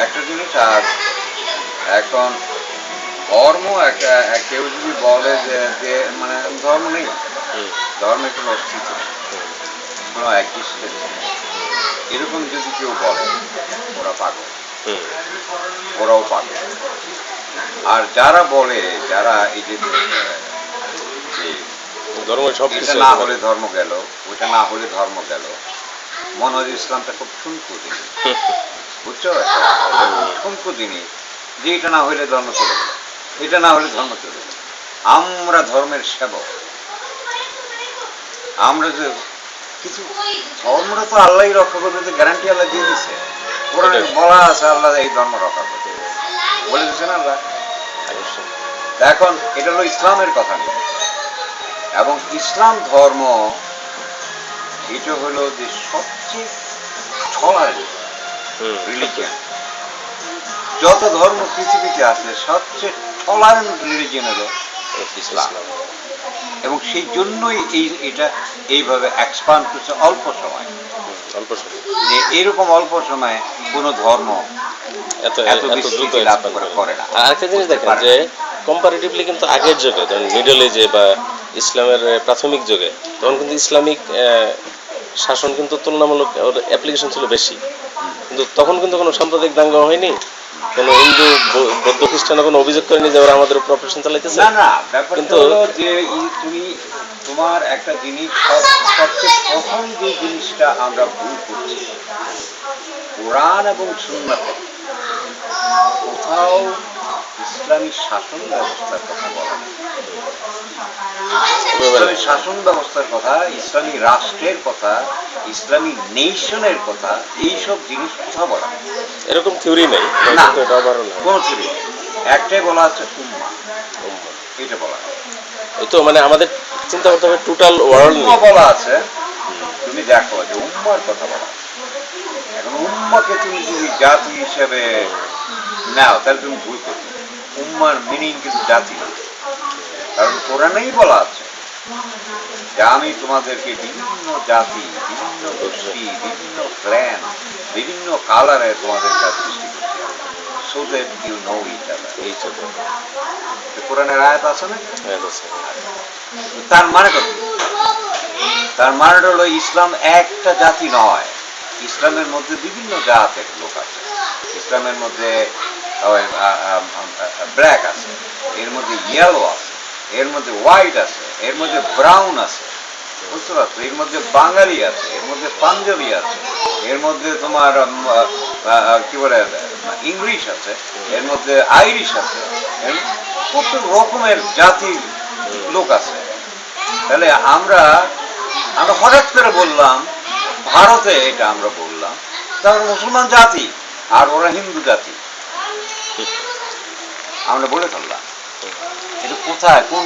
একটা জিনিস। আর এখন ধর্ম একটা কেউ যদি বলে যে মানে ধর্ম নেই, ধর্মের কোনো অস্তিত্ব নেই, কোনো এক্সিস্টেন্স নেই, এরকম যদি কেউ বলে ওরা পাগল, ওরাও পাগল। আর যারা বলে, যারা এই যে ধর্ম সব এটা না হলে ধর্ম গেল, ওইটা না হলে ধর্ম গেল, মনে হয় ইসলামটা খুব ঠুনকো জিনিস, বুঝছো? ঠুনকো জিনিস যে এটা না হলে ধর্ম চলে গেল, এটা না হলে ধর্ম চলে গেল। আমরা ধর্মের সেবক, আমরা যে কিছু ধর্মটা তো আল্লাহ রক্ষা করতে গ্যারান্টি আল্লাহ দিয়ে দিচ্ছে, কোরআনে বলা আছে আল্লাহ এই ধর্ম রক্ষা করতে বলে দিচ্ছেন আল্লাহ। এখন এটা হলো ইসলামের কথা নেই, এবং ইসলাম ধর্ম এটা হলো যে সবচেয়ে টলারেন্ট রিলিজিয়ন। যত ধর্ম পৃথিবীতে আছে সবচেয়ে টলারেন্ট রিলিজিয়ন হলো ইসলাম, এবং সেই জন্যই এটা এইভাবে এক্সপান্ড করছে অল্প সময়। এরকম অল্প সময়ে কোনো ধর্ম এত দ্রুত লাভ করে না। আরেকটা জিনিস দেখেন যে কম্পারেটিভলি কিন্তু আগের যুগে, যেমন মিডল এজে বা ইসলামের প্রাথমিক যুগে, তখন কিন্তু ইসলামিক শাসন কিন্তু তুলনামূলক ওর অ্যাপ্লিকেশন ছিল বেশি, কিন্তু তখন কিন্তু কোনো সাম্প্রদায়িক দাঙ্গা হয়নি, কোনো হিন্দু বৌদ্ধ খ্রিস্টান কোনো অভিযোগ করেনি যে ওরা আমাদের উপর অপারেশন চালাইতেছে। না, কিন্তু যে তুমি তোমার একটা জিনিস সবচেয়ে প্রথম যে জিনিসটা আমরা ভুল করছি, কোরআন এবং সুন্নাতে কোথাও ইসলামী শাসন ব্যবস্থার কথা বলা নেই। ইসলামী শাসন ব্যবস্থার কথা, ইসলামী রাষ্ট্রের কথা, ইসলামী নেশনের কথা, এইসব জিনিস কোথাও বলা নেই। এরকম থিওরি নেই, কোনো থিওরি নেই। একটাই বলা আছে উম্মাহ, এটা বলা নেই। এই তো মানে আমাদের চিন্তা করতে হবে টোটাল ওয়ার্ল্ড বলা আছে। তুমি দেখো যে উম্মার কথা বলা, এখন উম্মাকে তুমি যদি জাতি হিসেবে নাও তাহলে তুমি ভুল করবে। উম্মার মিনিং কিন্তু জাতি না, কারণ কোরআনেই বলা আছে যে আমি তোমাদেরকে বিভিন্ন জাতি, বিভিন্ন গোষ্ঠী, বিভিন্ন ক্ল্যান, বিভিন্ন কালারে তোমাদের কাছে সৃষ্টি করতে হবে, so that you know each other. এই ছোট কোরআনের আয়াত আছে না? তার মানে কি? তার মানেটা হলো ইসলাম একটা জাতি নয়, ইসলামের মধ্যে বিভিন্ন জাতের লোক আছে। ইসলামের মধ্যে ব্ল্যাক আছে, এর মধ্যে ইয়েলো আছে, এর মধ্যে হোয়াইট আছে, এর মধ্যে ব্রাউন আছে, বুঝতে পারছো? এর মধ্যে বাঙালি আছে, এর মধ্যে পাঞ্জাবি আছে, এর মধ্যে তোমার কি বলে ইংলিশ আছে, এর মধ্যে আইরিশ আছে, কত রকমের জাতির লোক আছে। তাহলে আমরা হঠাৎ করে বললাম ভারতে, এটা আমরা বললাম তারা মুসলমান জাতি আর ওরা হিন্দু জাতি, আমরা বলে ফেললাম। এটা কোথায়, কোন